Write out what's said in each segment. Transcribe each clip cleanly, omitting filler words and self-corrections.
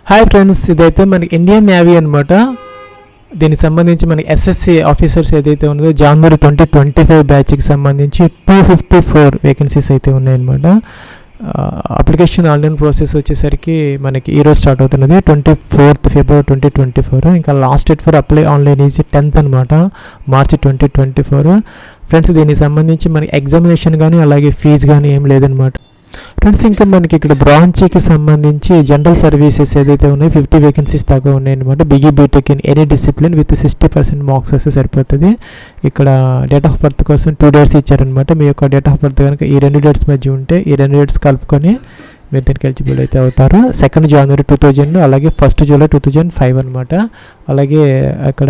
Hi friends, ఇదైతే మనకి Indian navy అనమాట. దీనికి సంబంధించి మనకి ఎస్ఎస్సి ఆఫీసర్స్ ఏదైతే ఉన్నదో జనవరి 2025 బ్యాచ్కి సంబంధించి 254 వేకెన్సీస్ అయితే ఉన్నాయన్నమాట. అప్లికేషన్ ఆన్లైన్ ప్రాసెస్ వచ్చేసరికి మనకి ఈరోజు స్టార్ట్ అవుతున్నది 24th February 2024. ఇంకా last date for apply online is 10th అనమాట, March 2024. ఫ్రెండ్స్, దీనికి సంబంధించి మనకి ఎగ్జామినేషన్ కానీ అలాగే ఫీజు కానీ ఏం లేదనమాట. ఫ్రెండ్స్, ఇంకా మనకి ఇక్కడ బ్రాంచ్కి సంబంధించి జనరల్ సర్వీసెస్ ఏదైతే ఉన్నాయో 50 వేకెన్సీస్ దాకా ఉన్నాయన్నమాట. BE BTech in any discipline with 60% marks వస్తే సరిపోతుంది. ఇక్కడ డేట్ ఆఫ్ బర్త్ కోసం 2 dates ఇచ్చారనమాట. మీ యొక్క డేట్ ఆఫ్ బర్త్ కనుక ఈ 2 dates మధ్య ఉంటే ఈ 2 dates కలుపుకొని మీరు దీనికి ఎలిజిబుల్ అయితే అవుతారు. 2nd January 2000 అలాగే 1st July 2005 అనమాట. అలాగే అక్కడ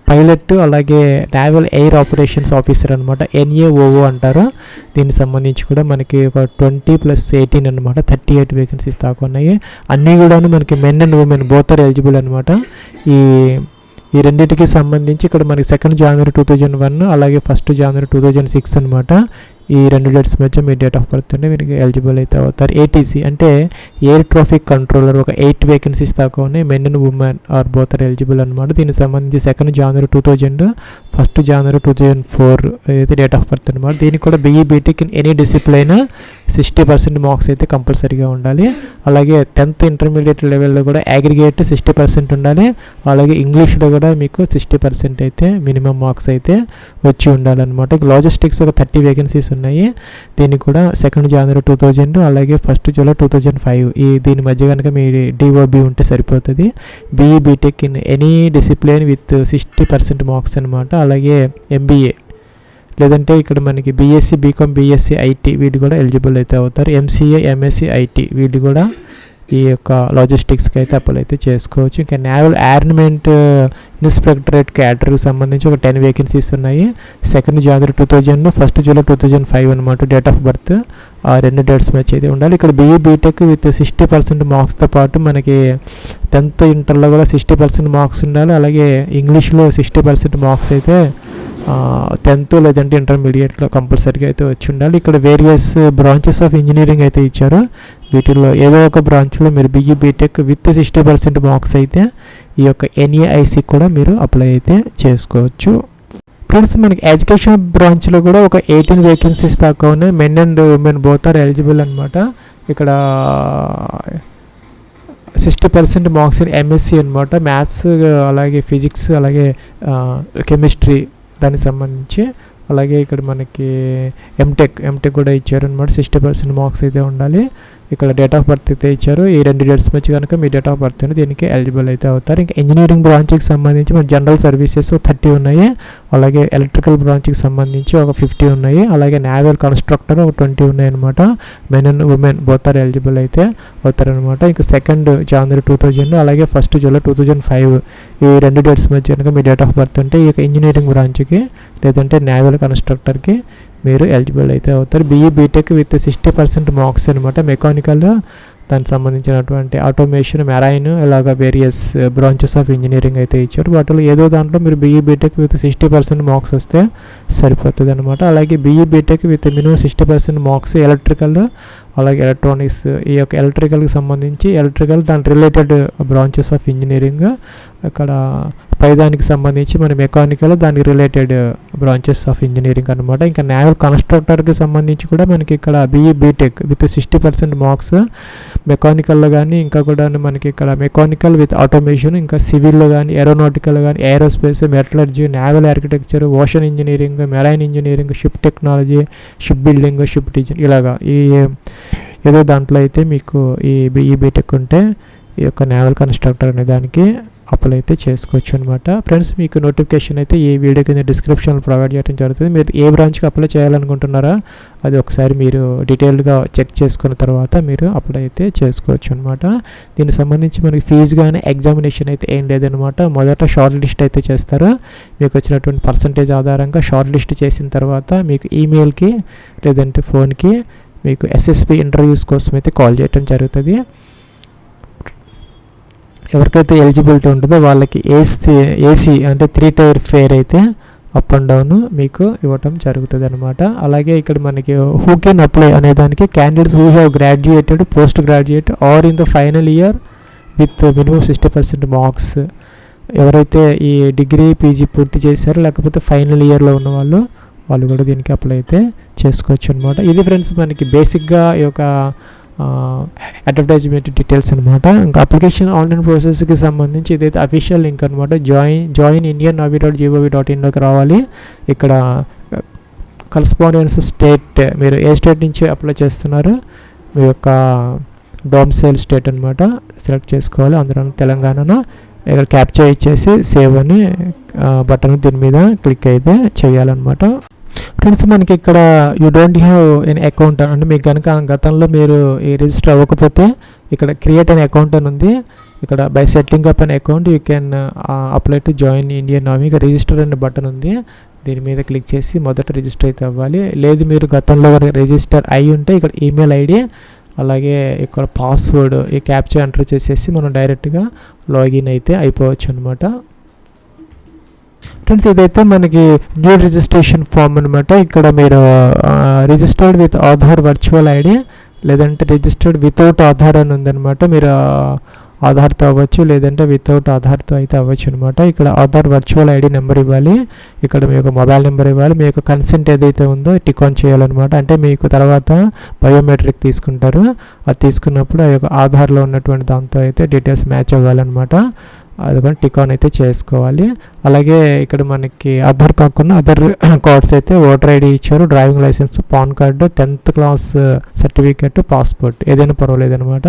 పైలట్ అలాగే నేవల్ ఎయిర్ ఆపరేషన్స్ ఆఫీసర్ అనమాట, NAOO అంటారు. దీనికి సంబంధించి కూడా మనకి ఒక 20 + 18 అనమాట, 38 వేకెన్సీస్ దాకా ఉన్నాయి. అన్నీ కూడా మనకి men and women both are eligible అనమాట. ఈ రెండింటికి సంబంధించి ఇక్కడ మనకి 2nd January 2001 అలాగే 1st January 2006 అనమాట. ఈ 2 dates మధ్య మీ డేట్ ఆఫ్ బర్త్ ఉంటే మీరు ఎలిజిబుల్ అయితే అవుతారు. ATC అంటే ఎయిర్ ట్రాఫిక్ కంట్రోలర్, ఒక 8 వేకెన్సీస్ దాకా ఉన్నాయి. Men and women are both are eligible అనమాట. దీనికి సంబంధించి 2nd January 2000, 1st January 2004 అయితే డేట్ ఆఫ్ బర్త్ అనమాట. దీనికి కూడా BE BTech in any discipline 60% marks అయితే కంపల్సరీగా ఉండాలి. అలాగే 10th ఇంటర్మీడియట్ లెవెల్లో కూడా అగ్రిగేట్ 60% ఉండాలి. అలాగే ఇంగ్లీష్లో కూడా మీకు 60% అయితే మినిమం మార్క్స్ అయితే వచ్చి ఉండాలన్నమాట. లాజిస్టిక్స్ ఒక 30 వేకెన్సీస్ ఉన్నాయి. దీనికి కూడా 2nd January 2000 అలాగే 1st July 2005 దీని మధ్య కనుక మీ DOB ఉంటే సరిపోతుంది. BE BTech in any discipline with 60% marks అనమాట. అలాగే MBA లేదంటే ఇక్కడ మనకి BSc BCom BSc IT వీళ్ళు కూడా ఎలిజిబుల్ అయితే అవుతారు. MCA MSc IT వీళ్ళు కూడా ఈ యొక్క లాజిస్టిక్స్కి అయితే అప్లై అయితే చేసుకోవచ్చు. ఇంకా నేవల్ ఆర్నమెంట్ ఇన్స్పెక్టరేట్ క్యాడర్కి సంబంధించి ఒక 10 వేకెన్సీస్ ఉన్నాయి. 2nd January 2000, 1st July 2005 అనమాట డేట్ ఆఫ్ బర్త్. ఆ 2 dates మ్యాచ్ అయితే ఉండాలి. ఇక్కడ బిఈ బీటెక్ విత్ 60% మార్క్స్తో పాటు మనకి 10th ఇంటర్లో కూడా 60% మార్క్స్ ఉండాలి. అలాగే ఇంగ్లీష్లో 60% మార్క్స్ అయితే 10th లేదంటే ఇంటర్మీడియట్లో కంపల్సరీగా అయితే వచ్చి ఉండాలి. ఇక్కడ వేరియస్ బ్రాంచెస్ ఆఫ్ ఇంజనీరింగ్ అయితే ఇచ్చారు. వీటిల్లో ఏదో ఒక బ్రాంచ్లో మీరు బిఈ బీటెక్ విత్ 60% మార్క్స్ అయితే ఈ యొక్క NAIC కూడా మీరు అప్లై అయితే చేసుకోవచ్చు. ఫ్రెండ్స్, మనకి ఎడ్యుకేషన్ బ్రాంచ్లో కూడా ఒక 18 వేకెన్సీస్ దాకా ఉన్నాయి. Men and women both are eligible అనమాట. ఇక్కడ 60% మార్క్స్ ఇన్ MSc అనమాట. మ్యాథ్స్ అలాగే ఫిజిక్స్ అలాగే కెమిస్ట్రీ దానికి సంబంధించి. అలాగే ఇక్కడ మనకి ఎంటెక్ కూడా ఇచ్చారు అనమాట. 60% మార్క్స్ అయితే ఉండాలి. ఇక్కడ డేట్ ఆఫ్ బర్త్ అయితే ఇచ్చారు. ఈ 2 dates మధ్య కనుక మీ డేట్ ఆఫ్ బర్త్ అని దీనికి ఎలిజిబుల్ అయితే అవుతారు. ఇంకా ఇంజనీరింగ్ బ్రాంచ్కి సంబంధించి మన జనరల్ సర్వీసెస్ 30 ఉన్నాయి. అలాగే ఎలక్ట్రికల్ బ్రాంచ్కి సంబంధించి ఒక 50 ఉన్నాయి. అలాగే నేవల్ కన్స్ట్రక్టర్ ఒక 20 ఉన్నాయి అనమాట. Men and women both are eligible అయితే అవుతారనమాట. ఇంకా 2nd January 2000 అలాగే 1st July 2005 ఈ 2 dates మధ్య కనుక మీ డేట్ ఆఫ్ బర్త్ ఉంటే ఈ యొక్క ఇంజనీరింగ్ బ్రాంచ్కి లేదంటే నేవల్ కన్స్ట్రక్టర్కి మీరు ఎలిజిబుల్ అయితే అవుతారు. బిఈ బీటెక్ విత్ 60% మార్క్స్ అనమాట. మెకానికల్ దానికి సంబంధించినటువంటి ఆటోమేషన్, మెరైన్ ఇలాగ వేరియస్ బ్రాంచెస్ ఆఫ్ ఇంజనీరింగ్ అయితే ఇచ్చారు. వాటిలో ఏదో దాంట్లో మీరు బిఈ బీటెక్ విత్ 60% మార్క్స్ వస్తే సరిపోతుంది అనమాట. అలాగే BE BTech with minimum 60% marks electrical అలాగే ఎలక్ట్రానిక్స్, ఈ యొక్క ఎలక్ట్రికల్కి సంబంధించి ఎలక్ట్రికల్ దాని రిలేటెడ్ బ్రాంచెస్ ఆఫ్ ఇంజనీరింగ్, అక్కడ పైదానికి సంబంధించి మన మెకానికల్ దానికి రిలేటెడ్ బ్రాంచెస్ ఆఫ్ ఇంజనీరింగ్ అనమాట. ఇంకా నేవల్ కన్స్ట్రక్టర్కి సంబంధించి కూడా మనకి ఇక్కడ బిఈ బీటెక్ విత్ 60% మార్క్స్ మెకానికల్లో కానీ ఇంకా కూడా మనకి ఇక్కడ మెకానికల్ విత్ ఆటోమేషన్, ఇంకా సివిల్లో కానీ ఏరోనాటికల్ కానీ aerospace, metallurgy, naval architecture, ocean engineering, marine engineering, ship technology, ship building, ship design ఇలాగా ఏదో దాంట్లో అయితే మీకు ఈ బిఈ బీటెక్ ఉంటే ఈ యొక్క నేవల్ కన్స్ట్రక్టర్ అనే దానికి అప్లై అయితే చేసుకోవచ్చు అనమాట. ఫ్రెండ్స్, మీకు నోటిఫికేషన్ అయితే ఈ వీడియో కింద డిస్క్రిప్షన్లో ప్రొవైడ్ చేయడం జరుగుతుంది. మీరు ఏ బ్రాంచ్కి అప్లై చేయాలనుకుంటున్నారా అది ఒకసారి మీరు డీటెయిల్గా చెక్ చేసుకున్న తర్వాత మీరు అప్లై అయితే చేసుకోవచ్చు అనమాట. దీనికి సంబంధించి మనకి ఫీజు కానీ ఎగ్జామినేషన్ అయితే ఏం లేదనమాట. మొదట షార్ట్ లిస్ట్ అయితే చేస్తారు. మీకు వచ్చినటువంటి పర్సంటేజ్ ఆధారంగా షార్ట్ లిస్ట్ చేసిన తర్వాత మీకు ఈమెయిల్కి లేదంటే ఫోన్కి మీకు SSP ఇంటర్వ్యూస్ కోసం అయితే కాల్ చేయడం జరుగుతుంది. ఎవరికైతే ఎలిజిబిలిటీ ఉంటుందో వాళ్ళకి ఏసీ అంటే 3 tier ఫేర్ అయితే అప్ అండ్ డౌన్ మీకు ఇవ్వటం జరుగుతుంది అనమాట. అలాగే ఇక్కడ మనకి హూ కెన్ అప్లై అనే దానికి candidates who have graduated, post graduate or in the final year with minimum 60% marks. ఎవరైతే ఈ డిగ్రీ పీజీ పూర్తి చేశారో లేకపోతే ఫైనల్ ఇయర్లో ఉన్న వాళ్ళు కూడా దీనికి అప్లై అయితే చేసుకోవచ్చు అనమాట. ఇది ఫ్రెండ్స్ మనకి బేసిక్గా ఈ యొక్క అడ్వర్టైజ్మెంట్ డీటెయిల్స్ అనమాట. ఇంకా అప్లికేషన్ ఆన్లైన్ ప్రాసెస్కి సంబంధించి ఇదైతే అఫీషియల్ లింక్ అనమాట. జాయిన్ indiannavy.gov.in రావాలి. ఇక్కడ కరస్పాండెన్స్ స్టేట్, మీరు ఏ స్టేట్ నుంచి అప్లై చేస్తున్నారు, మీ యొక్క డొమిసైల్ స్టేట్ అనమాట సెలెక్ట్ చేసుకోవాలి. అందులో తెలంగాణ. ఇక్కడ క్యాప్చర్ ఇచ్చేసి సేవ్ అని బటన్ దీని మీద క్లిక్ అయితే చేయాలన్నమాట. ఫ్రెండ్స్ మనకి ఇక్కడ you don't have an account అంటే మీకు కనుక గతంలో మీరు ఈ రిజిస్టర్ అవ్వకపోతే ఇక్కడ క్రియేట్ అనే అకౌంట్ అని ఉంది. ఇక్కడ by setting up an account you can apply to join Indian navy. ఇక రిజిస్టర్ అనే బటన్ ఉంది, దీని మీద క్లిక్ చేసి మొదట రిజిస్టర్ అయితే అవ్వాలి. లేదు మీరు గతంలో రిజిస్టర్ అయి ఉంటే ఇక్కడ ఈమెయిల్ ఐడి అలాగే ఇక్కడ పాస్వర్డ్ ఈ క్యాప్చర్ ఎంటర్ చేసేసి మనం డైరెక్ట్గా లాగిన్ అయితే అయిపోవచ్చు అనమాట. ఫ్రెండ్స్ ఇదైతే మనకి న్యూ రిజిస్ట్రేషన్ ఫామ్ అనమాట. ఇక్కడ మీరు registered with Aadhaar virtual ID లేదంటే రిజిస్టర్డ్ వితౌట్ ఆధార్ అని ఉందన్నమాట. మీరు ఆధార్తో అవ్వచ్చు లేదంటే వితౌట్ ఆధార్తో అయితే అవ్వచ్చు అనమాట. ఇక్కడ ఆధార్ వర్చువల్ ఐడి నెంబర్ ఇవ్వాలి, ఇక్కడ మీ యొక్క మొబైల్ నెంబర్ ఇవ్వాలి, మీ యొక్క కన్సెంట్ ఏదైతే ఉందో టిక్ ఆన్ చేయాలన్నమాట. అంటే మీకు తర్వాత బయోమెట్రిక్ తీసుకుంటారు, అది తీసుకున్నప్పుడు ఆ యొక్క ఆధార్లో ఉన్నటువంటి దాంతో అయితే డీటెయిల్స్ మ్యాచ్ అవ్వాలన్నమాట. అది కూడా టిక్ ఆన్ అయితే చేసుకోవాలి. అలాగే ఇక్కడ మనకి ఆధార్ కాకుండా అదర్ కార్డ్స్ అయితే ఓటర్ ఐడి ఇచ్చారు, driving licence, PAN card, 10th class certificate, passport ఏదైనా పర్వాలేదు అనమాట.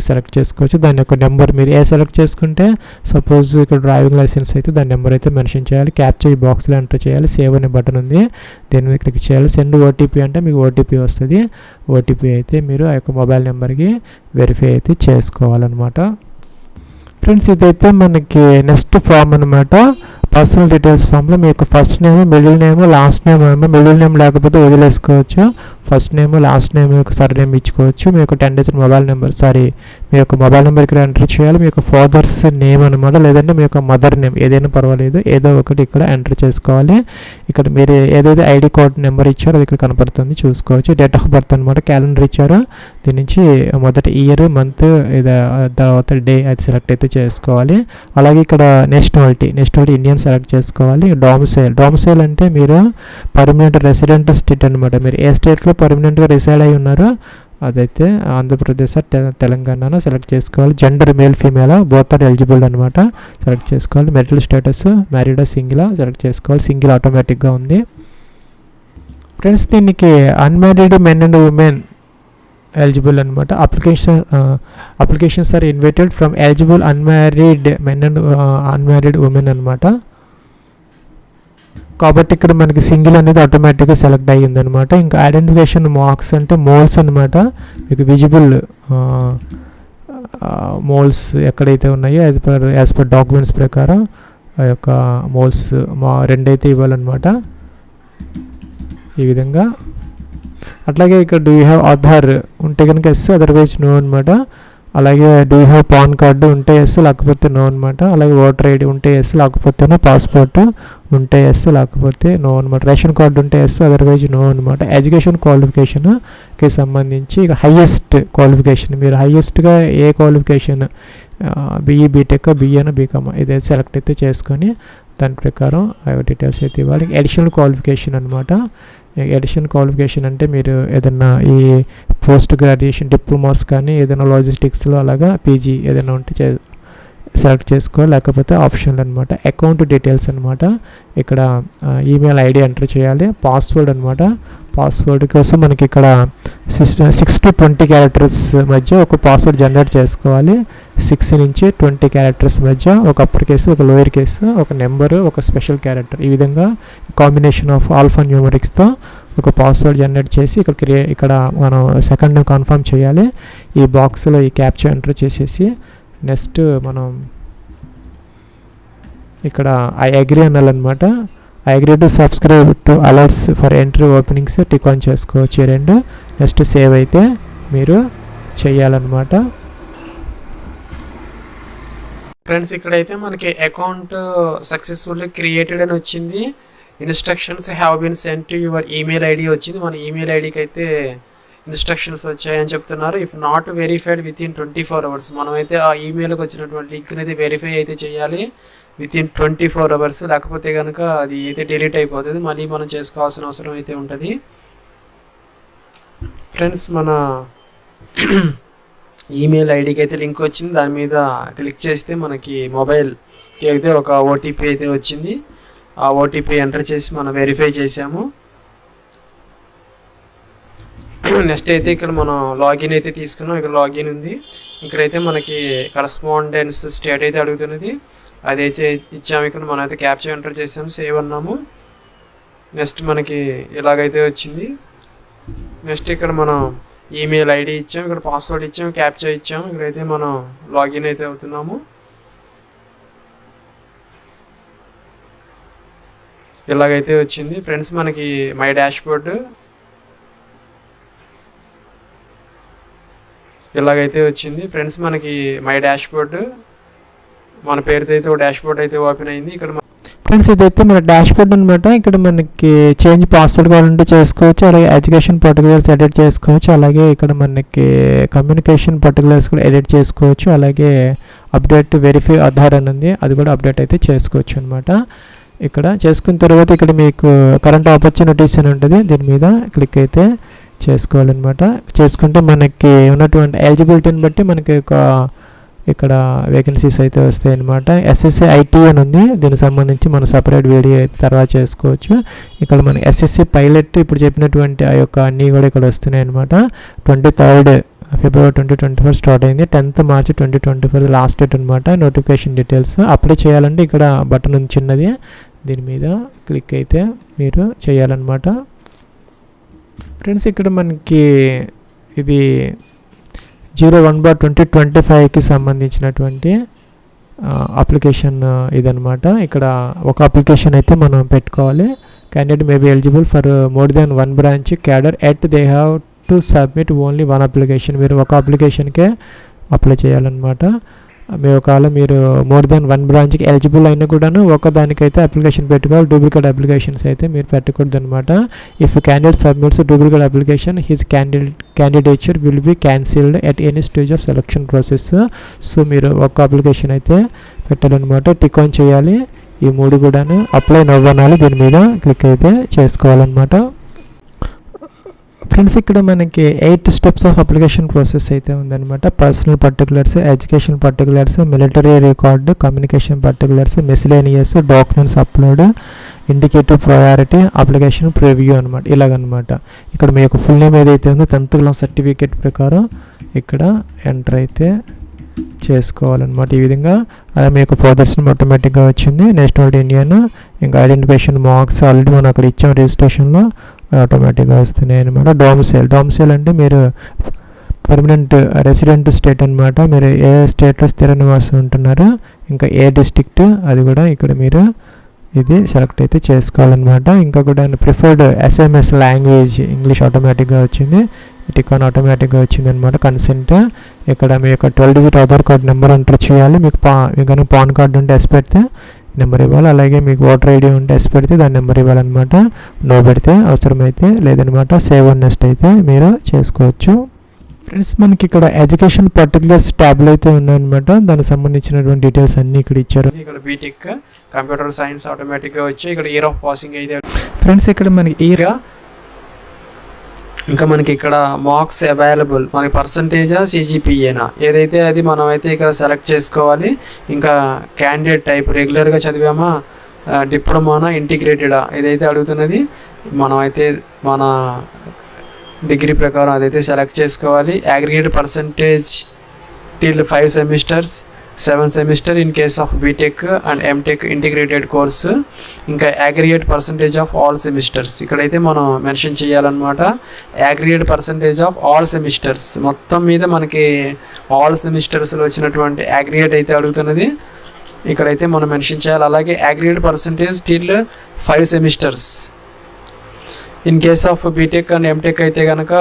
సెలెక్ట్ చేసుకోవచ్చు. దాని యొక్క నెంబర్ మీరు సెలెక్ట్ చేసుకుంటే సపోజ్ ఇక్కడ డ్రైవింగ్ లైసెన్స్ అయితే దాని నెంబర్ అయితే మెన్షన్ చేయాలి. క్యాప్చర్ ఈ బాక్స్లో ఎంటర్ చేయాలి. సేవ్ అనే బటన్ ఉంది, దీని మీద క్లిక్ చేయాలి. సెండ్ ఓటీపీ అంటే మీకు ఓటీపీ వస్తుంది. ఓటీపీ అయితే మీరు ఆ యొక్క మొబైల్ నెంబర్కి వెరిఫై అయితే చేసుకోవాలన్నమాట. ఫ్రెండ్స్ ఇదైతే మనకి నెక్స్ట్ ఫామ్ అనమాట. పర్సనల్ డీటెయిల్స్ ఫామ్లో మీకు first name, middle name, last name middle name లేకపోతే వదిలేసుకోవచ్చు. ఫస్ట్ నేమ్, లాస్ట్ నేమ్ యొక్క సర్ నేమ్ ఇచ్చుకోవచ్చు. మీ యొక్క 10 డిజిట్ మొబైల్ నెంబర్ మీ యొక్క మొబైల్ నెంబర్ ఇక్కడ ఎంటర్ చేయాలి. మీ యొక్క ఫాదర్స్ నేమ్ అనమాట, లేదంటే మీ యొక్క మదర్ నేమ్ ఏదైనా పర్వాలేదు, ఏదో ఒకటి ఇక్కడ ఎంటర్ చేసుకోవాలి. ఇక్కడ మీరు ఏదైతే ఐడి కార్డ్ నెంబర్ ఇచ్చారో అది ఇక్కడ కనపడుతుంది, చూసుకోవచ్చు. డేట్ ఆఫ్ బర్త్ అనమాట, క్యాలెండర్ ఇచ్చారో దీని నుంచి మొదటి ఇయర్, మంత్, తర్వాత డే అది సెలెక్ట్ అయితే చేసుకోవాలి. అలాగే ఇక్కడ నేషనాలిటీ ఇండియన్ సెలెక్ట్ చేసుకోవాలి. డొమిసైల్ అంటే మీరు పర్మనెంట్ రెసిడెంట్ స్టేట్ అనమాట. మీరు ఏ స్టేట్లో పర్మనెంట్గా రిసైడ్ అయి ఉన్నారో అదైతే ఆంధ్రప్రదేశ్, తెలంగాణ సెలెక్ట్ చేసుకోవాలి. Gender male, female both are eligible అనమాట సెలెక్ట్ చేసుకోవాలి. Marital status married, single select చేసుకోవాలి. సింగిల్ ఆటోమేటిక్గా ఉంది. ఫ్రెండ్స్ దీనికి unmarried men and women eligible అనమాట. Applications are invited from eligible unmarried men and unmarried women అనమాట. కాబట్టి ఇక్కడ మనకి సింగిల్ అనేది ఆటోమేటిక్గా సెలెక్ట్ అయ్యింది అనమాట. ఇంకా ఐడెంటిఫికేషన్ మార్క్స్ అంటే మోల్స్ అనమాట. మీకు విజిబుల్ మోల్స్ ఎక్కడైతే ఉన్నాయో యాజ్ పర్ డాక్యుమెంట్స్ ప్రకారం ఆ యొక్క మోల్స్ రెండైతే ఇవ్వాలన్నమాట ఈ విధంగా. అట్లాగే ఇక్కడ డూ యూ హ్యావ్ ఆధార్ ఉంటే కనుక ఎస్, అదర్వైజ్ నో అనమాట. అలాగే do you have pan card ఉంటే ఎస్, లేకపోతే నో అనమాట. అలాగే ఓటర్ ఐడి ఉంటే ఎస్, లేకపోతే నో. పాస్పోర్ట్ ఉంటే ఎస్, లేకపోతే నో అనమాట. రేషన్ కార్డు ఉంటే ఎస్, అదర్వైజ్ నో అనమాట. ఎడ్యుకేషన్ క్వాలిఫికేషన్కి సంబంధించి ఇక హైయెస్ట్ క్వాలిఫికేషన్, మీరు హైయెస్ట్గా ఏ క్వాలిఫికేషన్ బీఈ, బీటెక్, బీఏనా, బీకామ్ ఇదైతే సెలెక్ట్ అయితే చేసుకొని దాని ప్రకారం ఆ డీటెయిల్స్ అయితే ఇవ్వాలి. అడిషనల్ క్వాలిఫికేషన్ అనమాట. అడిషనల్ క్వాలిఫికేషన్ అంటే మీరు ఏదైనా ఈ పోస్ట్ గ్రాడ్యుయేషన్ డిప్లొమాస్ కానీ ఏదైనా లాజిస్టిక్స్లో అలాగా పీజీ ఏదైనా ఉంటే సెలెక్ట్ చేసుకోవాలి, లేకపోతే ఆప్షన్లు అనమాట. అకౌంట్ డీటెయిల్స్ అనమాట. ఇక్కడ ఈమెయిల్ ఐడి ఎంటర్ చేయాలి. పాస్వర్డ్ అనమాట. పాస్వర్డ్ కోసం మనకి ఇక్కడ 6 to 20 క్యారెక్టర్స్ మధ్య ఒక పాస్వర్డ్ జనరేట్ చేసుకోవాలి. 6 నుంచి 20 క్యారెక్టర్స్ మధ్య ఒక అప్పర్ కేసు, ఒక లోయర్ కేసు, ఒక నెంబరు, ఒక స్పెషల్ క్యారెక్టర్, ఈ విధంగా కాంబినేషన్ ఆఫ్ ఆల్ఫా న్యూమరిక్స్తో ఒక పాస్వర్డ్ జనరేట్ చేసి ఇక్కడ మనం సెకండ్ కన్ఫర్మ్ చేయాలి. ఈ బాక్స్లో ఈ క్యాప్చర్ ఎంటర్ చేసేసి నెక్స్ట్ మనం ఇక్కడ ఐ అగ్రీ అనాలన్నమాట. I agree to subscribe to alerts for entry openings tick on చేసుకోవచ్చు ఈ రెండు. నెక్స్ట్ సేవ్ అయితే మీరు చేయాలన్నమాట. ఫ్రెండ్స్ ఇక్కడైతే మనకి అకౌంట్ సక్సెస్ఫుల్లీ క్రియేటెడ్ అని వచ్చింది. Instructions have been sent to your email ID వచ్చింది. మన ఈమెయిల్ ఐడికి అయితే ఇన్స్ట్రక్షన్స్ వచ్చాయని చెప్తున్నారు. If not verified with in 24 hours, మనమైతే ఆ ఈమెయిల్కి వచ్చినటువంటి లింక్ని అయితే వెరిఫై అయితే చేయాలి విత్ ఇన్ 24 hours. లేకపోతే కనుక అది అయితే డిలీట్ అయిపోతుంది, మళ్ళీ మనం చేసుకోవాల్సిన అవసరం అయితే ఉంటుంది. ఫ్రెండ్స్, మన ఈమెయిల్ ఐడికి అయితే లింక్ వచ్చింది, దాని మీద క్లిక్ చేస్తే మనకి మొబైల్కి అయితే ఒక ఓటీపీ అయితే వచ్చింది. ఆ ఓటీపీ ఎంటర్ చేసి మనం వెరిఫై చేసాము. నెక్స్ట్ అయితే ఇక్కడ మనం లాగిన్ అయితే తీసుకున్నాం. ఇక్కడ లాగిన్ ఉంది. ఇక్కడైతే మనకి కరస్పాండెన్స్ స్టేట్ అయితే అడుగుతున్నది, అదైతే ఇచ్చాము. ఇక్కడ మనం అయితే క్యాప్చా ఎంటర్ చేసాము, సేవ్ అన్నాము. నెక్స్ట్ మనకి ఇలాగైతే వచ్చింది. నెక్స్ట్ ఇక్కడ మనం ఈమెయిల్ ఐడి ఇచ్చాము, ఇక్కడ పాస్వర్డ్ ఇచ్చాము, క్యాప్చా ఇచ్చాము. ఇక్కడైతే మనం లాగిన్ అయితే అవుతున్నాము. ఇలాగైతే వచ్చింది. ఫ్రెండ్స్, మనకి మై డాష్బోర్డ్ ఇలాగైతే వచ్చింది. ఫ్రెండ్స్, మనకి మై డాష్బోర్డ్ మన పేరుతో అయితే ఒక డాష్బోర్డ్ అయితే ఓపెన్ అయింది. ఇక్కడ ఫ్రెండ్స్, ఇదైతే మన డాష్బోర్డ్ అనమాట. ఇక్కడ మనకి చేంజ్ పాస్వర్డ్ కావాలంటే చేసుకోవచ్చు, అలాగే ఎడ్యుకేషన్ పర్టికులర్స్ ఎడిట్ చేసుకోవచ్చు, అలాగే ఇక్కడ మనకి కమ్యూనికేషన్ పర్టికులర్స్ కూడా ఎడిట్ చేసుకోవచ్చు, అలాగే అప్డేట్ వెరిఫై ఆధార్ అని ఉంది, అది కూడా అప్డేట్ అయితే చేసుకోవచ్చు అనమాట. ఇక్కడ చేసుకున్న తర్వాత ఇక్కడ మీకు కరెంట్ ఆపర్చునిటీస్ అని ఉంటుంది, దీని మీద క్లిక్ అయితే చేసుకోవాలన్నమాట. చేసుకుంటే మనకి ఉన్నటువంటి ఎలిజిబిలిటీని బట్టి మనకి ఇక్కడ వేకెన్సీస్ అయితే వస్తాయి అన్నమాట. ఎస్ఎస్సి ఐటీ అని ఉంది, దీనికి సంబంధించి మనం సపరేట్ వీడియో అయితే తర్వాత చేసుకోవచ్చు. ఇక్కడ మన ఎస్ఎస్సి పైలట్ ఇప్పుడు చెప్పినటువంటి ఆ యొక్క అన్నీ కూడా ఇక్కడ వస్తున్నాయి అన్నమాట. 23rd February 2024 స్టార్ట్ అయింది. 10th March 2024 లాస్ట్ డేట్ అనమాట. నోటిఫికేషన్ డీటెయిల్స్ అప్లై చేయాలంటే ఇక్కడ బటన్ ఉంది చిన్నది, దీని మీద క్లిక్ అయితే మీరు చేయాలన్నమాట. ఫ్రెండ్స్, ఇక్కడ మనకి ఇది 01/2025కి సంబంధించినటువంటి అప్లికేషన్ ఇదనమాట. ఇక్కడ ఒక అప్లికేషన్ అయితే మనం పెట్టుకోవాలి. Candidate may be eligible for more than 1 branch cadre at they have to submit only 1 application. మీరు ఒక అప్లికేషన్కే అప్లై చేయాలన్నమాట. ఒకవేళ మీరు మోర్ దెన్ 1 branchకి ఎలిజిబుల్ అయినా కూడాను ఒక దానికైతే అప్లికేషన్ పెట్టుకోవాలి. డూప్లికేట్ అప్లికేషన్స్ అయితే మీరు పెట్టకూడదు అనమాట. If candidate submits duplicate application his candidature will be cancelled at any stage of selection process. So మీరు ఒక అప్లికేషన్ అయితే పెట్టాలన్నమాట. టిక్ ఆన్ చేయాలి. ఈ 3 కూడాను అప్లై నవ్వనాలి, దీని మీద క్లిక్ అయితే చేసుకోవాలన్నమాట. ఫ్రెండ్స్, ఇక్కడ మనకి 8 steps ఆఫ్ అప్లికేషన్ ప్రాసెస్ అయితే ఉందన్నమాట. Personal particulars, education particulars, military record, communication particulars, miscellaneous, documents upload, indicative priority, application preview అనమాట. ఇలాగనమాట. ఇక్కడ మీ యొక్క ఫుల్ నేమ్ ఏదైతే ఉందో 10th class సర్టిఫికేట్ ప్రకారం ఇక్కడ ఎంటర్ అయితే చేసుకోవాలన్నమాట. ఈ విధంగా మీ యొక్క ఫాదర్స్ నేమ్ ఆటోమేటిక్గా వచ్చింది. నేషనాలిటీ ఇండియన్, ఇంకా ఐడెంటిఫికేషన్ మార్క్స్ ఆల్రెడీ మనం అక్కడ ఇచ్చాం రిజిస్ట్రేషన్లో, ఆటోమేటిక్గా వస్తున్నాయి అనమాట. డొమిసైల్ అంటే మీరు పర్మనెంట్ రెసిడెంట్ స్టేట్ అనమాట. మీరు ఏ స్టేట్లో స్థిర నివాసం ఉంటున్నారు, ఇంకా ఏ డిస్ట్రిక్ట్, అది కూడా ఇక్కడ మీరు ఇది సెలెక్ట్ అయితే చేసుకోవాలన్నమాట. ఇంకా కూడా ప్రిఫర్డ్ ఎస్ఎంఎస్ లాంగ్వేజ్ ఇంగ్లీష్ ఆటోమేటిక్గా వచ్చింది. టికాన్ ఆటోమేటిక్గా వచ్చింది అనమాట. కన్సెంట్ ఇక్కడ మీ యొక్క 12-digit Aadhaar card number enter చేయాలి. మీకు మీకు పాన్ కార్డు ఉంటే ఎస్ పెడితే నెంబర్ ఇవ్వాలి, అలాగే మీకు ఓటర్ ఐడి ఉంటే ఎస్ పెడితే దాని నెంబర్ ఇవ్వాలన్నమాట. నో పెడితే అవసరమైతే లేదనమాట. సేవ్ అండ్ నెక్స్ట్ అయితే మీరు చేసుకోవచ్చు. ఫ్రెండ్స్, మనకి ఇక్కడ ఎడ్యుకేషన్ పర్టికులర్స్ ట్యాబ్లు అయితే ఉన్నాయన్నమాట. దానికి సంబంధించినటువంటి డీటెయిల్స్ అన్నీ ఇక్కడ ఇచ్చారు. ఇక్కడ బీటెక్ కంప్యూటర్ సైన్స్ ఆటోమేటిక్గా వచ్చి ఇక్కడ ఇయర్ ఆఫ్ పాసింగ్ అయితే ఫ్రెండ్స్, ఇక్కడ మనకి ఇయర్, ఇంకా మనకి ఇక్కడ మార్క్స్ అవైలబుల్, మనకి పర్సంటేజా సిజిపిఏనా ఏదైతే అది మనం అయితే ఇక్కడ సెలెక్ట్ చేసుకోవాలి. ఇంకా క్యాండిడేట్ టైప్ రెగ్యులర్గా చదివామా, డిప్లొమానా, ఇంటిగ్రేటెడా ఏదైతే అడుగుతున్నది మనం అయితే మన డిగ్రీ ప్రకారం అదైతే సెలెక్ట్ చేసుకోవాలి. Aggregate percentage till 5 semesters, 7 semester in case of BTech and MTech integrated course. ఇంకా aggregate percentage of all semesters ఇక్కడైతే మనం మెన్షన్ చేయాలన్నమాట. Aggregate percentage of all semesters మొత్తం మీద మనకి ఆల్ సెమిస్టర్స్లో వచ్చినటువంటి అగ్రిగేట్ అయితే అడుగుతున్నది, ఇక్కడైతే మనం మెన్షన్ చేయాలి. అలాగే aggregate percentage till 5 semesters. In case of BTech and MTech అయితే కనుక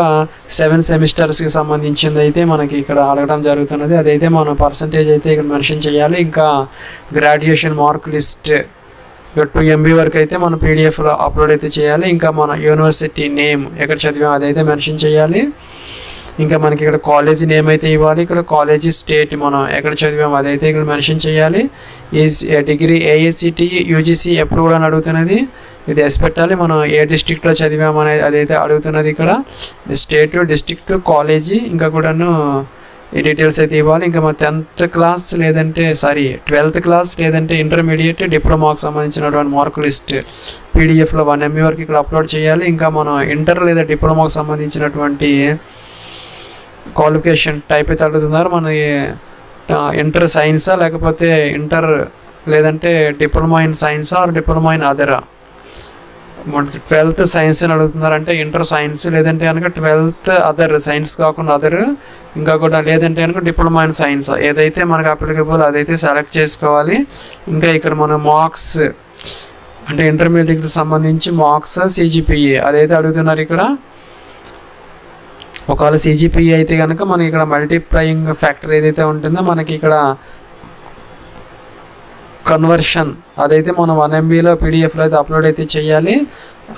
7 semestersకి సంబంధించింది అయితే మనకి ఇక్కడ అడగడం జరుగుతున్నది, అదైతే మనం పర్సంటేజ్ అయితే ఇక్కడ మెన్షన్ చేయాలి. ఇంకా గ్రాడ్యుయేషన్ మార్క్ లిస్ట్ 2 MB వరకు అయితే మనం పీడిఎఫ్లో అప్లోడ్ అయితే చేయాలి. ఇంకా మన యూనివర్సిటీ నేమ్ ఎక్కడ చదివాం అదైతే మెన్షన్ చేయాలి. ఇంకా మనకి ఇక్కడ కాలేజీ నేమ్ అయితే ఇవ్వాలి. ఇక్కడ కాలేజీ స్టేట్ మనం ఎక్కడ చదివాము అదైతే ఇక్కడ మెన్షన్ చేయాలి. Is degree AICTE UGC approved అని అడుగుతున్నది, ఇది ఎస్ పెట్టాలి. మనం ఏ డిస్ట్రిక్ట్లో చదివాము అనేది అదైతే అడుగుతున్నది. ఇక్కడ స్టేట్, డిస్ట్రిక్ట్, కాలేజీ ఇంకా కూడాను ఈ డీటెయిల్స్ అయితే ఇవ్వాలి. ఇంకా మన 10th క్లాస్ లేదంటే 12th క్లాస్ లేదంటే ఇంటర్మీడియట్ డిప్లొమాకు సంబంధించినటువంటి మార్క్ లిస్ట్ పీడిఎఫ్లో 1 MB వరకు ఇక్కడ అప్లోడ్ చేయాలి. ఇంకా మనం ఇంటర్ లేదా డిప్లొమాకు సంబంధించినటువంటి క్వాలిఫికేషన్ టైప్ అయితే అడుగుతున్నారు. మన ఇంటర్ సైన్సా లేకపోతే ఇంటర్ లేదంటే డిప్లొమా ఇన్ సైన్సా ఆర్ డిప్లొమా ఇన్ అదరా. మనకి 12th సైన్స్ అని అడుగుతున్నారు, అంటే ఇంటర్ సైన్స్ లేదంటే కనుక 12th అదర్, సైన్స్ కాకుండా అదర్, ఇంకా కూడా లేదంటే కనుక డిప్లొమా ఇన్ సైన్స్ ఏదైతే మనకు అప్లికబుల్ అదైతే సెలెక్ట్ చేసుకోవాలి. ఇంకా ఇక్కడ మన మార్క్స్ అంటే ఇంటర్మీడియట్కి సంబంధించి మార్క్స్ సిజిపిఏ అదైతే అడుగుతున్నారు. ఇక్కడ ఒకవేళ సిజిపిఏ అయితే కనుక మనకి ఇక్కడ మల్టిప్లయింగ్ ఫ్యాక్టర్ ఏదైతే ఉంటుందో మనకి ఇక్కడ కన్వర్షన్ అదైతే మనం 1 MBలో పీడిఎఫ్లో అయితే అప్లోడ్ అయితే చేయాలి.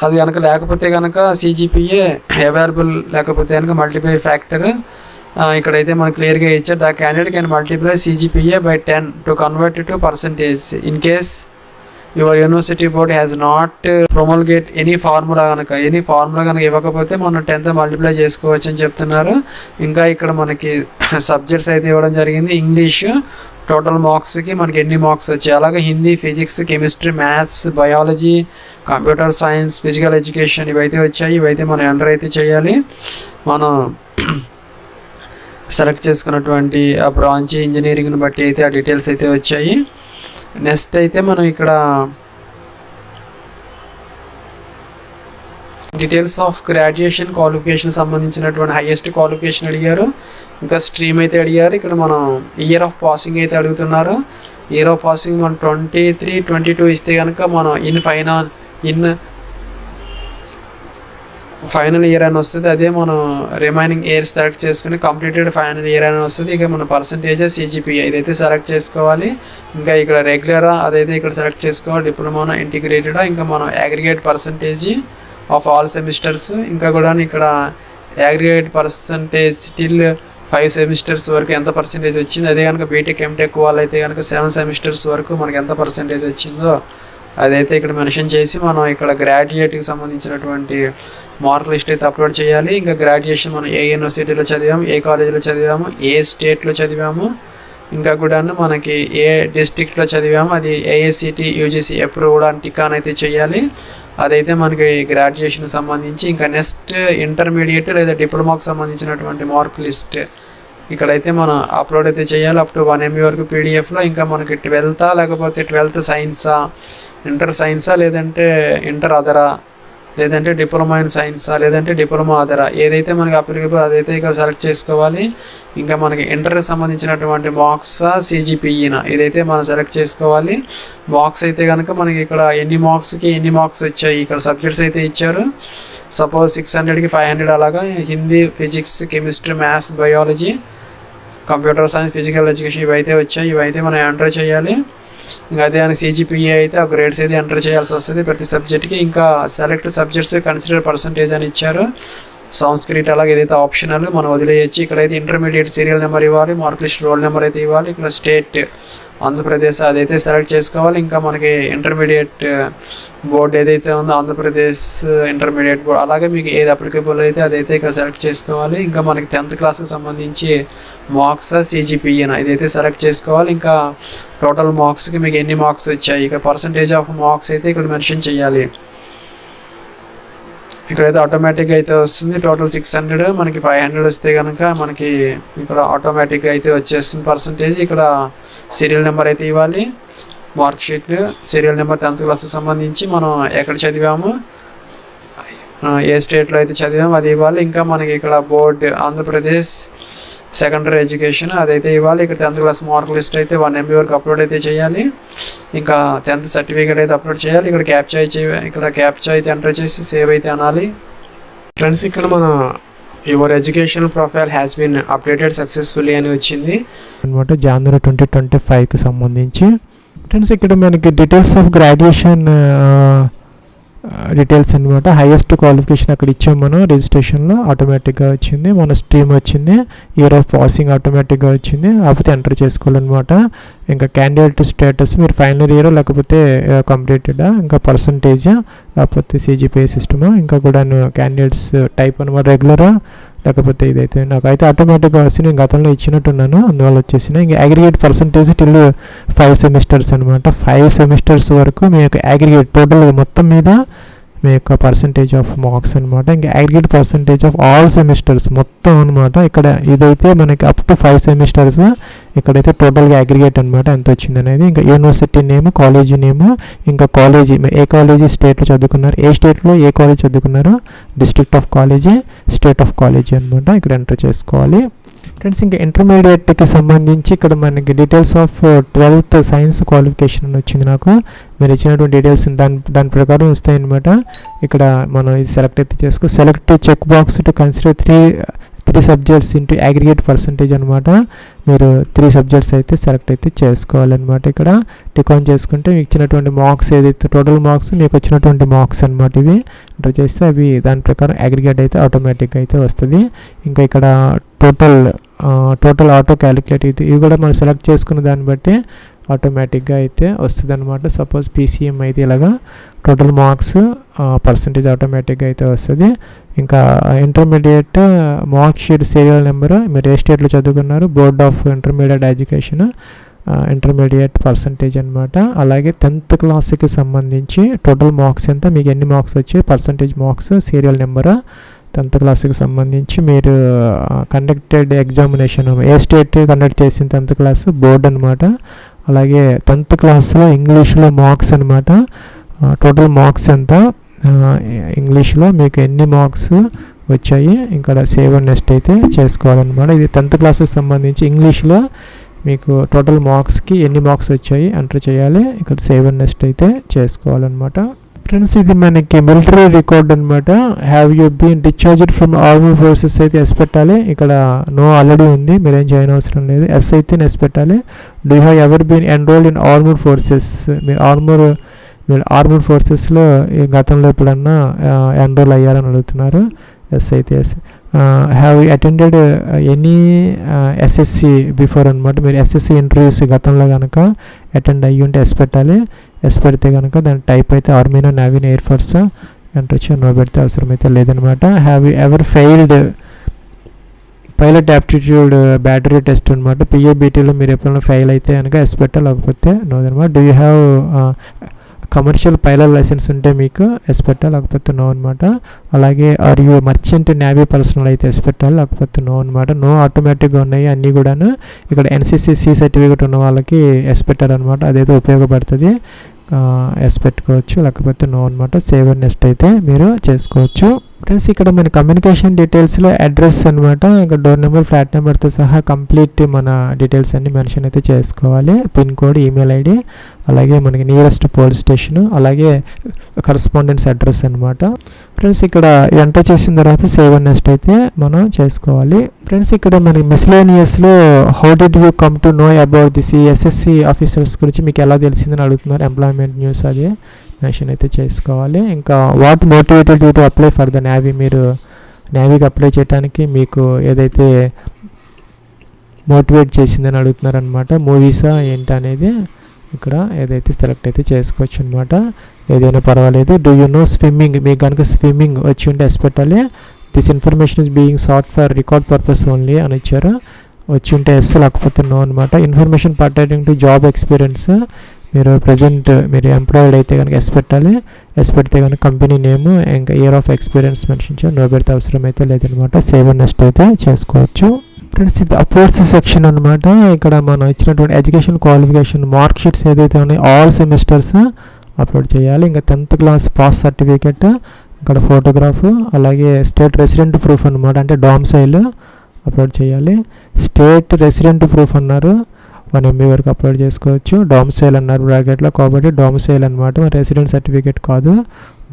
అది కనుక లేకపోతే కనుక సిజిపిఏ అవైలబుల్ లేకపోతే కనుక మల్టిప్లై ఫ్యాక్టర్ ఇక్కడైతే మనకు క్లియర్గా ఇచ్చారు. The candidate can multiply CGPA by 10 to convert to percentage in case your university board has not promulgate any formula కనుక ఇవ్వకపోతే మనం 10th మల్టిప్లై చేసుకోవచ్చు అని చెప్తున్నారు. ఇంకా ఇక్కడ మనకి సబ్జెక్ట్స్ అయితే ఇవ్వడం జరిగింది. ఇంగ్లీష్ టోటల్ మార్క్స్కి మనకి ఎన్ని మార్క్స్ వచ్చాయి, అలాగే Hindi, physics, chemistry, maths, biology, computer science, physical education ఇవైతే వచ్చాయి. ఇవైతే మనం ఎంటర్ అయితే చేయాలి. మనం సెలెక్ట్ చేసుకున్నటువంటి ఆ బ్రాంచ్ ఇంజనీరింగ్ని బట్టి అయితే ఆ డీటెయిల్స్ అయితే వచ్చాయి. నెక్స్ట్ అయితే మనం ఇక్కడ డీటెయిల్స్ ఆఫ్ గ్రాడ్యుయేషన్ క్వాలిఫికేషన్ సంబంధించినటువంటి హైయెస్ట్ క్వాలిఫికేషన్ అడిగారు. ఇంకా స్ట్రీమ్ అయితే అడిగారు. ఇక్కడ మనం ఇయర్ ఆఫ్ పాసింగ్ అయితే అడుగుతున్నారు. ఇయర్ ఆఫ్ పాసింగ్ మనం 23-22 ఇస్తే కనుక మనం ఫైనల్ ఇయర్ అని వస్తుంది. అదే మనం రిమైనింగ్ ఇయర్ సెలెక్ట్ చేసుకుని కంప్లీటెడ్ ఫైనల్ ఇయర్ అని వస్తుంది. ఇక మన పర్సంటేజ్ సిజిపిఏ ఇదైతే సెలెక్ట్ చేసుకోవాలి. ఇంకా ఇక్కడ రెగ్యులరా అదైతే ఇక్కడ సెలెక్ట్ చేసుకోవాలి. డిప్లొమానా ఇంటిగ్రేటెడా, ఇంకా మనం aggregate percentage of all semesters, ఇంకా కూడా ఇక్కడ అగ్రిగేట్ పర్సంటేజ్ టిల్ 5 సెమిస్టర్స్ వరకు ఎంత పర్సంటేజ్ వచ్చింది. అదే కనుక బీటెక్ ఎంటెక్ వాళ్ళు అయితే కనుక 7 సెమిస్టర్స్ వరకు మనకి ఎంత పర్సంటేజ్ వచ్చిందో అదైతే ఇక్కడ మెన్షన్ చేసి మనం ఇక్కడ గ్రాడ్యుయేట్కి సంబంధించినటువంటి మార్క్ లిస్ట్ అయితే అప్లోడ్ చేయాలి. ఇంకా గ్రాడ్యుయేషన్ మనం ఏ యూనివర్సిటీలో చదివాము, ఏ కాలేజీలో చదివాము, ఏ స్టేట్లో చదివాము, ఇంకా కూడా మనకి ఏ డిస్ట్రిక్ట్లో చదివాము, అది ఏఐసిటి యూజీసీ అప్రూవ్డ్ అని టికాన్ అయితే చేయాలి. అదైతే మనకి గ్రాడ్యుయేషన్ సంబంధించి. ఇంకా నెక్స్ట్ ఇంటర్మీడియట్ లేదా డిప్లొమాకు సంబంధించినటువంటి మార్క్ లిస్ట్ ఇక్కడైతే మనం అప్లోడ్ అయితే చేయాలి అప్ టు 1 MB వరకు పీడిఎఫ్లో. ఇంకా మనకి 12th లేకపోతే 12th సైన్సా, ఇంటర్ సైన్సా లేదంటే ఇంటర్ అదరా, లేదంటే డిప్లొమా ఇన్ సైన్సా, లేదంటే డిప్లొమా అదరా ఏదైతే మనకి అప్లికబుల్ అదైతే ఇక్కడ సెలెక్ట్ చేసుకోవాలి. ఇంకా మనకి ఇంటర్కి సంబంధించినటువంటి మార్క్స్ సిజిపిఈనా ఇదైతే మనం సెలెక్ట్ చేసుకోవాలి. మార్క్స్ అయితే కనుక మనకి ఇక్కడ ఎన్ని మార్క్స్కి ఎన్ని మార్క్స్ వచ్చాయి ఇక్కడ సబ్జెక్ట్స్ అయితే ఇచ్చారు. సపోజ్ 600కి 500 అలాగా Hindi, physics, chemistry, maths, biology, computer science, physical education ఇవైతే వచ్చాయి. ఇవైతే మనం ఎంటర్ చేయాలి. ఇంకా అదే అని సిజిపిఏ అయితే ఆ గ్రేడ్స్ అయితే ఎంటర్ చేయాల్సి వస్తుంది ప్రతి సబ్జెక్ట్కి. ఇంకా సెలెక్ట్ సబ్జెక్ట్స్ కన్సిడర్ పర్సంటేజ్ అని ఇచ్చారు. సంస్కృతి అలాగే ఏదైతే ఆప్షనల్ మనం వదిలేయచ్చు. ఇక్కడైతే ఇంటర్మీడియట్ సీరియల్ నెంబర్ ఇవ్వాలి, మార్క్ లిస్ట్ రోల్ నెంబర్ అయితే ఇవ్వాలి. ఇక్కడ స్టేట్ ఆంధ్రప్రదేశ్ అదైతే సెలెక్ట్ చేసుకోవాలి. ఇంకా మనకి ఇంటర్మీడియట్ బోర్డు ఏదైతే ఉందో ఆంధ్రప్రదేశ్ ఇంటర్మీడియట్ బోర్డు అలాగే మీకు ఏది అప్లికబుల్ అయితే అదైతే ఇక్కడ సెలెక్ట్ చేసుకోవాలి. ఇంకా మనకి 10th క్లాస్కి సంబంధించి మార్క్స్ సిజిపిఏనా ఇదైతే సెలెక్ట్ చేసుకోవాలి. ఇంకా టోటల్ మార్క్స్కి మీకు ఎన్ని మార్క్స్ వచ్చాయి ఇక పర్సంటేజ్ ఆఫ్ మార్క్స్ అయితే ఇక్కడ మెన్షన్ చేయాలి. ఇక్కడైతే ఆటోమేటిక్గా అయితే వస్తుంది. టోటల్ 600 మనకి 500 వస్తే కనుక మనకి ఇక్కడ ఆటోమేటిక్గా అయితే వచ్చేస్తుంది పర్సంటేజ్. ఇక్కడ సీరియల్ నెంబర్ అయితే ఇవ్వాలి. Mark sheet serial number 10th క్లాస్కి సంబంధించి మనం ఎక్కడ చదివాము, ఏ స్టేట్లో అయితే చదివాము అది ఇవ్వాలి. ఇంకా మనకి ఇక్కడ బోర్డు ఆంధ్రప్రదేశ్ సెకండరీ ఎడ్యుకేషన్ అదైతే ఇవ్వాలి. ఇక్కడ 10th క్లాస్ మార్క్ లిస్ట్ అయితే 1 MB వరకు అప్లోడ్ అయితే చేయాలి. ఇంకా 10th సర్టిఫికేట్ అయితే అప్లోడ్ చేయాలి. ఇక్కడ క్యాప్చా అయితే ఎంటర్ చేసి సేవ్ అయితే అనాలి. ఫ్రెండ్స్ ఇక్కడ మన your educational profile has been updated successfully అని వచ్చింది అనమాట జనవరి 2025కి సంబంధించి. ఫ్రెండ్స్ ఇక్కడ మనకి డీటెయిల్స్ ఆఫ్ గ్రాడ్యుయేషన్ డీటెయిల్స్ అనమాట. హైయెస్ట్ క్వాలిఫికేషన్ అక్కడ ఇచ్చాం మనం రిజిస్ట్రేషన్లో, ఆటోమేటిక్గా వచ్చింది. మన స్ట్రీమ్ వచ్చింది, ఇయర్ ఆఫ్ పాసింగ్ ఆటోమేటిక్గా వచ్చింది. కాకపోతే ఎంటర్ చేసుకోవాలన్నమాట. ఇంకా క్యాండిడేట్ స్టేటస్ మీరు ఫైనల్ ఇయర్ లేకపోతే కంప్లీటెడా, ఇంకా పర్సంటేజ్ లేకపోతే సిజిపిఏ సిస్టమా, ఇంకా కూడా క్యాండిడేట్స్ టైప్ అనమాట, రెగ్యులరా లేకపోతే ఇదైతే నాకైతే ఆటోమేటిక్గా వస్తే నేను గతంలో ఇచ్చినట్టున్నాను, అందువల్ల వచ్చేసిన. ఇంకా అగ్రిగేట్ పర్సంటేజ్ టిల్ 5 సెమిస్టర్స్ అనమాట. 5 సెమిస్టర్స్ వరకు మీ యొక్క అగ్రిగేట్ టోటల్ మొత్తం మీద మీ యొక్క పర్సంటేజ్ ఆఫ్ మార్క్స్ అనమాట. ఇంకా aggregate percentage of all semesters మొత్తం అనమాట. ఇక్కడ ఇదైతే మనకి అప్ టు 5 సెమిస్టర్స్, ఇక్కడైతే టోటల్గా అగ్రిగేట్ అనమాట ఎంత వచ్చింది అనేది. ఇంకా యూనివర్సిటీ నేమ్, కాలేజీ నేమ్, ఇంకా కాలేజీ ఏ కాలేజీ స్టేట్లో చదువుకున్నారు, ఏ స్టేట్లో ఏ కాలేజ్ చదువుకున్నారు, district of college, state of college అనమాట. ఇక్కడ ఎంటర్ చేసుకోవాలి ఫ్రెండ్స్. ఇంకా ఇంటర్మీడియట్కి సంబంధించి ఇక్కడ మనకి details of 12th science qualification అని వచ్చింది నాకు. మీరు ఇచ్చినటువంటి డీటెయిల్స్ దాని ప్రకారం వస్తాయి అనమాట. ఇక్కడ మనం ఇది సెలెక్ట్ అయితే select check box to consider three subjects into aggregate percentage అనమాట. మీరు 3 సబ్జెక్ట్స్ అయితే సెలెక్ట్ అయితే చేసుకోవాలన్నమాట. ఇక్కడ టిక్ ఆన్ చేసుకుంటే మీకు ఇచ్చినటువంటి మార్క్స్ ఏదైతే టోటల్ మార్క్స్ మీకు వచ్చినటువంటి మార్క్స్ అనమాట, ఇవి ఎంటర్ చేస్తే అవి దాని ప్రకారం అగ్రిగేట్ అయితే ఆటోమేటిక్గా అయితే వస్తుంది. ఇంకా ఇక్కడ టోటల్ ఆటో క్యాలిక్యులేట్ అయితే ఇవి కూడా మనం సెలెక్ట్ చేసుకున్న దాన్ని బట్టి ఆటోమేటిక్గా అయితే వస్తుంది అనమాట. సపోజ్ పీసీఎం అయితే ఇలాగా టోటల్ మార్క్స్ పర్సంటేజ్ ఆటోమేటిక్గా అయితే వస్తుంది. ఇంకా intermediate mark sheet serial number, మీరు ఏ స్టేట్లో చదువుకున్నారు, board of intermediate education, intermediate percentage అనమాట. అలాగే 10th క్లాస్కి సంబంధించి టోటల్ మార్క్స్ ఎంత, మీకు ఎన్ని మార్క్స్ వచ్చాయి, percentage marks, serial number, 10th క్లాస్కి సంబంధించి మీరు కండక్టెడ్ ఎగ్జామినేషన్ ఏ స్టేట్ కండక్ట్ చేసిన 10th క్లాస్ బోర్డ్ అనమాట. అలాగే 10th క్లాస్లో ఇంగ్లీష్లో మార్క్స్ అనమాట, టోటల్ మార్క్స్ ఎంత, ఇంగ్లీష్లో మీకు ఎన్ని మార్క్స్ వచ్చాయి, ఇక్కడ సేవ్ అండ్ నెక్స్ట్ అయితే చేసుకోవాలన్నమాట. ఇది 10th క్లాస్కి సంబంధించి ఇంగ్లీష్లో మీకు టోటల్ మార్క్స్కి ఎన్ని మార్క్స్ వచ్చాయి ఎంటర్ చేయాలి, ఇక్కడ సేవ్ అండ్ నెక్స్ట్ అయితే చేసుకోవాలన్నమాట. ఫ్రెండ్స్ ఇది మనకి మిలిటరీ రికార్డ్ అనమాట. Have you been discharged from army forces అయితే ఎస్ పెట్టాలి. ఇక్కడ నో ఆల్రెడీ ఉంది, మీరేం చేయని అవసరం లేదు. ఎస్ అయితే ఎస్ పెట్టాలి. Do have ever been enrolled in army forces, మీరు ఆర్మీ ఫోర్సెస్లో గతంలో ఎప్పుడన్నా ఎన్రోల్ అయ్యారని అడుగుతున్నారు. ఎస్ అయితే yes. Have you attended any SSC before అనమాట. మీరు ఎస్ఎస్సి ఇంటర్వ్యూస్ గతంలో కనుక అటెండ్ అయ్యి ఉంటే ఎస్ పెట్టాలి. ఎస్ పెడితే కనుక దాని టైప్ అయితే ఆర్మీనా, నేవీనా, ఎయిర్ ఫోర్స్ ఎంటర్ వచ్చి నో పెడితే అవసరం అయితే లేదనమాట. Have you ever failed pilot aptitude battery test అనమాట. పిఏబిటీలో మీరు ఎప్పుడైనా ఫెయిల్ అయితే కనుక ఎస్ పెట్టాలి, లేకపోతే నో అనమాట. Do you have commercial pilot licence ఉంటే మీకు ఎస్ పెట్టాలి, లేకపోతే నో అనమాట. అలాగే are you merchant navy personnel అయితే ఎస్ పెట్టాలి, లేకపోతే నో అనమాట. నో ఆటోమేటిక్గా ఉన్నాయి అన్నీ కూడాను. ఇక్కడ ఎన్సీసీ సర్టిఫికేట్ ఉన్న వాళ్ళకి ఎస్ పెట్టాలన్నమాట, అదైతే ఉపయోగపడుతుంది, ఎస్ పెట్టుకోవచ్చు, లేకపోతే నో అనమాట. సేవ్ అండ్ నెక్స్ట్ అయితే మీరు చేసుకోవచ్చు. ఫ్రెండ్స్ ఇక్కడ మన కమ్యూనికేషన్ డీటెయిల్స్లో అడ్రస్ అనమాట, ఇంకా డోర్ నెంబర్, ఫ్లాట్ నెంబర్తో సహా కంప్లీట్ మన డీటెయిల్స్ అన్ని మెన్షన్ అయితే చేసుకోవాలి. పిన్ కోడ్, ఈమెయిల్ ఐడి, అలాగే మనకి నియరెస్ట్ పోలీస్ స్టేషను, అలాగే కరస్పాండెన్స్ అడ్రస్ అనమాట. ఫ్రెండ్స్ ఇక్కడ ఎంటర్ చేసిన తర్వాత సేవ్ అండ్ నెక్స్ట్ అయితే మనం చేసుకోవాలి. ఫ్రెండ్స్ ఇక్కడ మనకి మిస్లేనియస్లో how did you come to know about this SSC officers గురించి మీకు ఎలా తెలిసిందని అడుగుతున్నారు. ఎంప్లాయ్మెంట్ న్యూస్ అది మెన్షన్ అయితే చేసుకోవాలి. ఇంకా what motivated you to apply for the navy, మీరు నేవీకి అప్లై చేయడానికి మీకు ఏదైతే మోటివేట్ చేసిందని అడుగుతున్నారు అనమాట. మూవీసా ఏంటి అనేది ఇక్కడ ఏదైతే సెలెక్ట్ అయితే చేసుకోవచ్చు అనమాట, ఏదైనా పర్వాలేదు. డూ యూ నో స్విమ్మింగ్, మీకు కనుక స్విమ్మింగ్ వచ్చి ఉంటే ఎస్ పెట్టాలి. This information is being sort for record purpose only అని ఇచ్చారు, వచ్చి ఉంటే ఎస్, లేకపోతే నో అనమాట. Information pertaining to job experience, మీరు ప్రజెంట్ మీరు ఎంప్లాయిడ్ అయితే కనుక ఎస్ పెట్టాలి. ఎస్ పెడితే కనుక కంపెనీ నేమ్, ఇంకా ఇయర్ ఆఫ్ ఎక్స్పీరియన్స్ మెన్షన్ చేయాలి, నో పెడితే అవసరం అయితే లేదనమాట. సేవ్ అండ్ నెక్స్ట్ అయితే చేసుకోవచ్చు. ఫ్రెండ్స్ ఇది అపోర్ట్స్ సెక్షన్ అనమాట. ఇక్కడ మనం ఇచ్చినటువంటి ఎడ్యుకేషన్ క్వాలిఫికేషన్ మార్క్ షీట్స్ ఏదైతే ఉన్నాయో ఆల్ సెమిస్టర్స్ అప్లోడ్ చేయాలి. ఇంకా 10th క్లాస్ పాస్ సర్టిఫికేట్, ఇక్కడ ఫోటోగ్రాఫ్, అలాగే స్టేట్ రెసిడెంట్ ప్రూఫ్ అనమాట, అంటే డామ్సైల్ అప్లోడ్ చేయాలి. స్టేట్ రెసిడెంట్ ప్రూఫ్ అన్నారు, 1 MB వరకు అప్లోడ్ చేసుకోవచ్చు. డామ్సైల్ అన్నారు బ్రాకెట్లో, కాబట్టి డామ్సైల్ అనమాట, రెసిడెంట్ సర్టిఫికేట్ కాదు,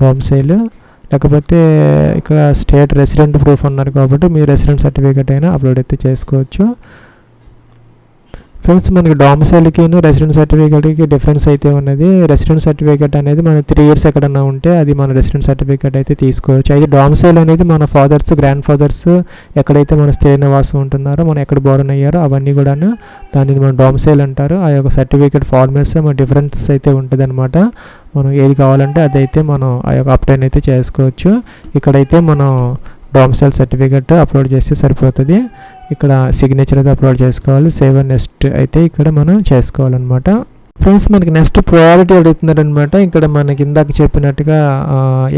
డామ్సైల్. లేకపోతే ఇక్కడ స్టేట్ రెసిడెంట్ ప్రూఫ్ అన్నారు కాబట్టి మీరు రెసిడెంట్ సర్టిఫికేట్ అయినా అప్లోడ్ అయితే చేసుకోవచ్చు. ఫ్రెండ్స్ మనకి డామిసైల్కి రెసిడెంట్ సర్టిఫికేట్కి డిఫరెన్స్ అయితే ఉన్నది. రెసిడెంట్ సర్టిఫికేట్ అనేది మన 3 years ఎక్కడన్నా ఉంటే అది మన రెసిడెంట్ సర్టిఫికేట్ అయితే తీసుకోవచ్చు. అయితే డామిసైల్ అనేది మన ఫాదర్స్, గ్రాండ్ ఫాదర్స్ ఎక్కడైతే మన స్థిర నివాసం ఉంటున్నారో, మనం ఎక్కడ బోర్న్ అయ్యారో అవన్నీ కూడా దానిని మనం డామిసైల్ అంటారు. ఆ యొక్క సర్టిఫికేట్ ఫార్మాట్స్ మన డిఫరెన్స్ అయితే ఉంటుంది అనమాట. మనం ఏది కావాలంటే అదైతే మనం ఆ యొక్క అప్టైన్ అయితే చేసుకోవచ్చు. ఇక్కడైతే మనం డామిసైల్ సర్టిఫికేట్ అప్లోడ్ చేస్తే సరిపోతుంది. ఇక్కడ సిగ్నేచర్ అయితే అప్లోడ్ చేసుకోవాలి. సేవ్ అండ్ నెక్స్ట్ అయితే ఇక్కడ మనం చేసుకోవాలన్నమాట. ఫ్రెండ్స్ మనకి నెక్స్ట్ ప్రయారిటీ అడుగుతున్నారనమాట. ఇక్కడ మనకి ఇందాక చెప్పినట్టుగా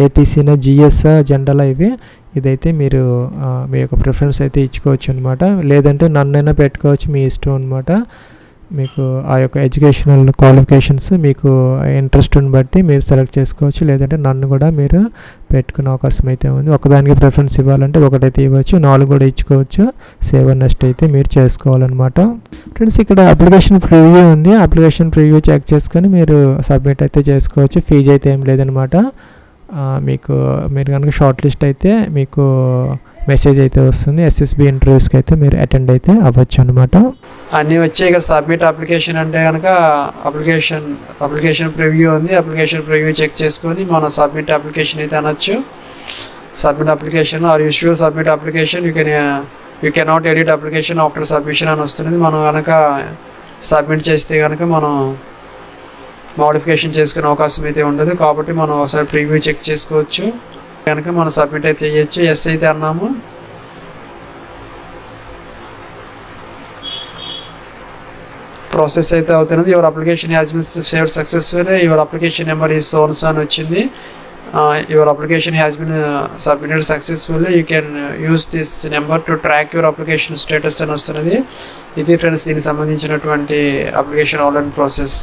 ఏటీసీనా, జిఎస్, జెండలా ఇదైతే మీరు మీ యొక్క ప్రిఫరెన్స్ అయితే ఇచ్చుకోవచ్చు అనమాట. లేదంటే నన్నైనా పెట్టుకోవచ్చు, మీ ఇష్టం అనమాట. మీకు ఆ యొక్క ఎడ్యుకేషనల్ క్వాలిఫికేషన్స్ మీకు ఇంట్రెస్ట్ని బట్టి మీరు సెలెక్ట్ చేసుకోవచ్చు. లేదంటే నన్ను కూడా మీరు పెట్టుకునే అవకాశం అయితే ఉంది. ఒకదానికి ప్రిఫరెన్స్ ఇవ్వాలంటే ఒకటైతే ఇవ్వచ్చు, 4 కూడా ఇచ్చుకోవచ్చు. సేవ్ అండ్ నెక్స్ట్ అయితే మీరు చేసుకోవాలన్నమాట. ఫ్రెండ్స్ ఇక్కడ అప్లికేషన్ ప్రివ్యూ ఉంది. అప్లికేషన్ ప్రివ్యూ చెక్ చేసుకొని మీరు సబ్మిట్ అయితే చేసుకోవచ్చు. ఫీజు అయితే ఏం లేదనమాట. మీరు కనుక షార్ట్ లిస్ట్ అయితే మీకు మెసేజ్ అయితే వస్తుంది. ఎస్ఎస్బి ఇంటర్వ్యూస్కి అయితే మీరు అటెండ్ అయితే అవ్వచ్చు అనమాట. అన్నీ వచ్చాయి కదా. సబ్మిట్ అప్లికేషన్ అంటే కనుక అప్లికేషన్ ప్రివ్యూ ఉంది. అప్లికేషన్ ప్రివ్యూ చెక్ చేసుకొని మనం సబ్మిట్ అప్లికేషన్ అయితే అనొచ్చు. Submit application or usual submit application you cannot edit application after submission అని వస్తుంది. మనం కనుక సబ్మిట్ చేస్తే కనుక మనం మోడిఫికేషన్ చేసుకునే అవకాశం అయితే ఉండదు. కాబట్టి మనం ఒకసారి ప్రివ్యూ చెక్ చేసుకోవచ్చు. కనుక మనం సబ్మిట్ అయితే చేయొచ్చు. ఎస్ అయితే అన్నాము. ప్రాసెస్ అయితే అవుతున్నది. Your application has been saved successful, your application number is so అని వచ్చింది. Your application has been submitted successful, you can use this number to track your application status అని వస్తున్నది. ఇది ఫ్రెండ్స్ దీనికి సంబంధించినటువంటి అప్లికేషన్ ఆన్లైన్ ప్రాసెస్.